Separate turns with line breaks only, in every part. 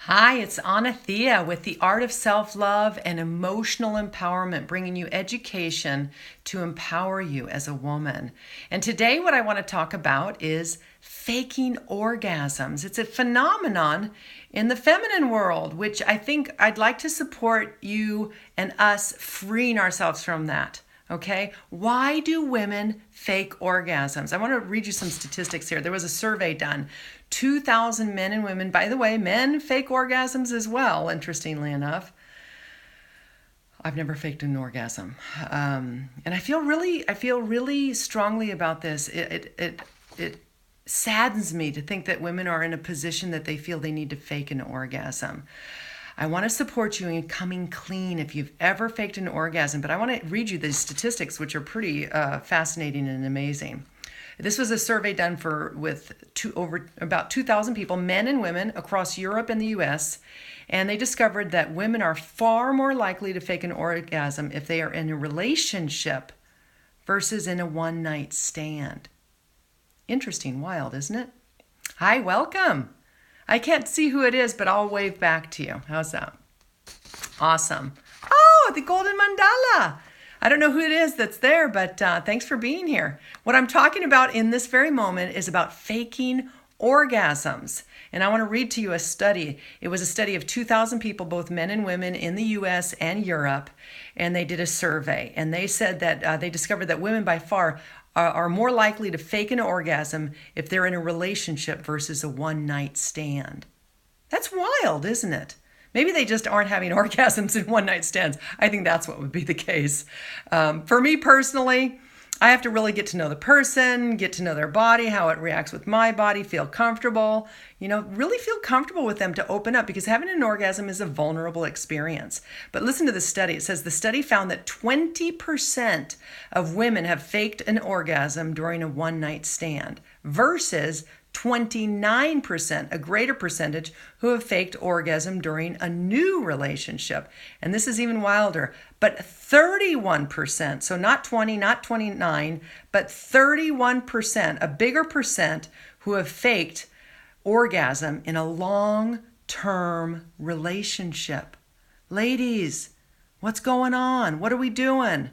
Hi, it's Anathea with the Art of Self-Love and Emotional Empowerment, bringing you education to empower you as a woman. And today what I want to talk about is faking orgasms. It's a phenomenon in the feminine world, which I think I'd like to support you and us freeing ourselves from that. Okay, why do women fake orgasms? I want to read you some statistics here. There was a survey done. 2,000 men and women, by the way, men fake orgasms as well, interestingly enough. I've never faked an orgasm. And I feel really strongly about this. It saddens me to think that women are in a position that they feel they need to fake an orgasm. I want to support you in coming clean if you've ever faked an orgasm, but I want to read you the statistics, which are pretty fascinating and amazing. This was a survey done with about 2,000 people, men and women, across Europe and the U.S., and they discovered that women are far more likely to fake an orgasm if they are in a relationship versus in a one-night stand. Interesting, wild, isn't it? Hi, welcome. I can't see who it is, but I'll wave back to you. How's that? Awesome. Oh, the golden mandala. I don't know who it is that's there, but thanks for being here. What I'm talking about in this very moment is about faking orgasms. And I want to read to you a study. It was a study of 2,000 people, both men and women in the US and Europe, and they did a survey. And they said that they discovered that women by far are more likely to fake an orgasm if they're in a relationship versus a one-night stand. That's wild, isn't it? Maybe they just aren't having orgasms in one-night stands. I think that's what would be the case. For me personally, I have to really get to know the person, get to know their body, how it reacts with my body, feel comfortable, really feel comfortable with them to open up, because having an orgasm is a vulnerable experience. But listen to the study. It says the study found that 20% of women have faked an orgasm during a one-night stand versus 29%, a greater percentage, who have faked orgasm during a new relationship. And this is even wilder, but 31%, so not 20, not 29, but 31%, a bigger percent, who have faked orgasm in a long-term relationship. Ladies, what's going on? What are we doing?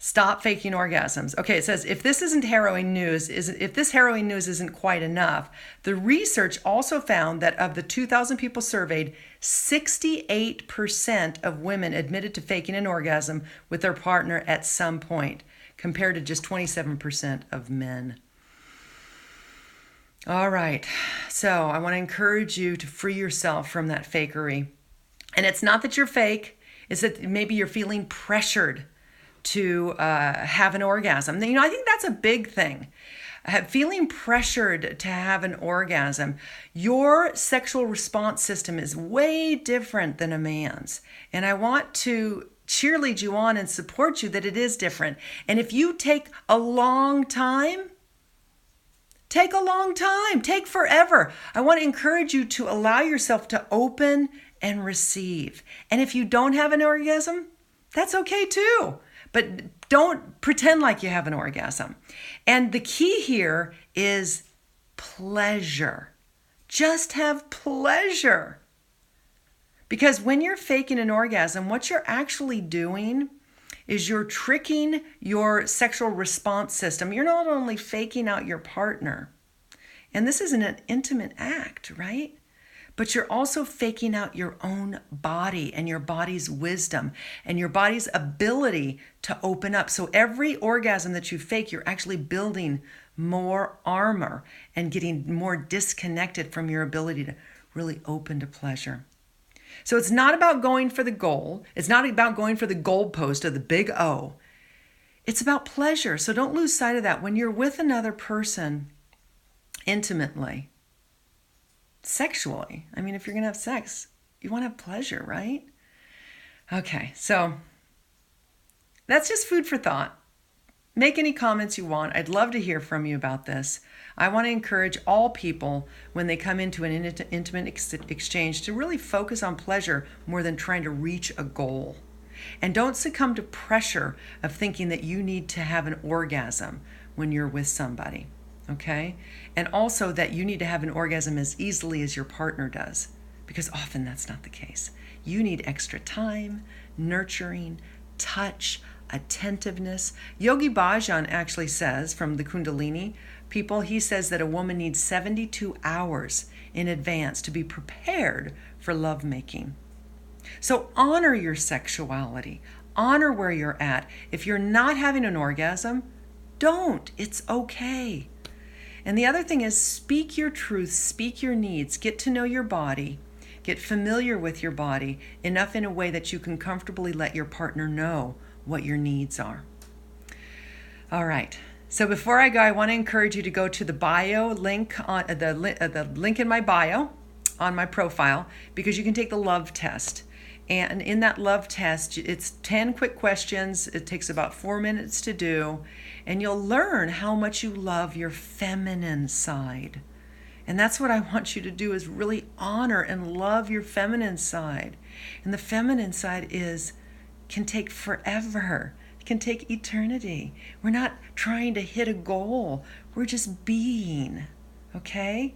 Stop faking orgasms. Okay, it says, if this isn't harrowing news, if this harrowing news isn't quite enough, the research also found that of the 2,000 people surveyed, 68% of women admitted to faking an orgasm with their partner at some point, compared to just 27% of men. All right, so I want to encourage you to free yourself from that fakery. And it's not that you're fake, it's that maybe you're feeling pressured to have an orgasm. I think that's a big thing. Feeling pressured to have an orgasm. Your sexual response system is way different than a man's. And I want to cheerlead you on and support you that it is different. And if you take a long time, take forever. I want to encourage you to allow yourself to open and receive. And if you don't have an orgasm, that's okay too. But don't pretend like you have an orgasm. And the key here is pleasure. Just have pleasure. Because when you're faking an orgasm, what you're actually doing is you're tricking your sexual response system. You're not only faking out your partner, and this isn't an intimate act, right? But you're also faking out your own body and your body's wisdom and your body's ability to open up. So every orgasm that you fake, you're actually building more armor and getting more disconnected from your ability to really open to pleasure. So it's not about going for the goal. It's not about going for the goalpost of the big O. It's about pleasure. So don't lose sight of that. When you're with another person intimately, sexually, if you're going to have sex, you want to have pleasure, right? Okay, so that's just food for thought. Make any comments you want. I'd love to hear from you about this. I want to encourage all people, when they come into an intimate exchange, to really focus on pleasure more than trying to reach a goal. And don't succumb to pressure of thinking that you need to have an orgasm when you're with somebody. Okay? And also that you need to have an orgasm as easily as your partner does. because often that's not the case. You need extra time, nurturing, touch, attentiveness. Yogi Bhajan actually says, from the Kundalini people, he says that a woman needs 72 hours in advance to be prepared for lovemaking. So honor your sexuality. Honor where you're at. If you're not having an orgasm, don't. It's okay. And the other thing is, speak your truth, speak your needs, get to know your body, get familiar with your body enough in a way that you can comfortably let your partner know what your needs are. All right. So before I go, I want to encourage you to go to the bio link, on the link in my bio on my profile, because you can take the love test. And in that love test, it's 10 quick questions. It takes about 4 minutes to do. And you'll learn how much you love your feminine side. And that's what I want you to do, is really honor and love your feminine side. And the feminine side can take forever. It can take eternity. We're not trying to hit a goal. We're just being, okay?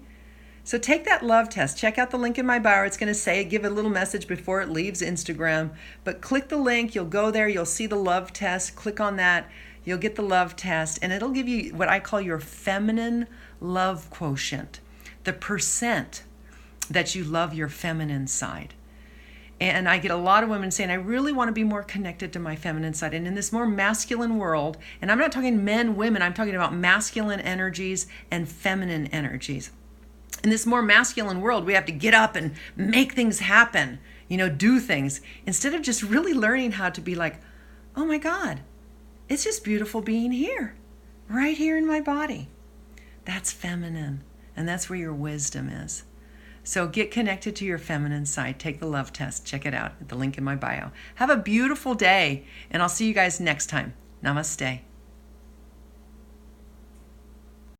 So take that love test. Check out the link in my bio. It's going to give a little message before it leaves Instagram. But click the link. You'll go there. You'll see the love test. Click on that. You'll get the love test. And it'll give you what I call your feminine love quotient, the percent that you love your feminine side. And I get a lot of women saying, I really want to be more connected to my feminine side. And in this more masculine world, and I'm not talking men, women, I'm talking about masculine energies and feminine energies. In this more masculine world, we have to get up and make things happen, do things, instead of just really learning how to be like, oh my God, it's just beautiful being here, right here in my body. That's feminine, and that's where your wisdom is. So get connected to your feminine side. Take the love test. Check it out at the link in my bio. Have a beautiful day, and I'll see you guys next time. Namaste.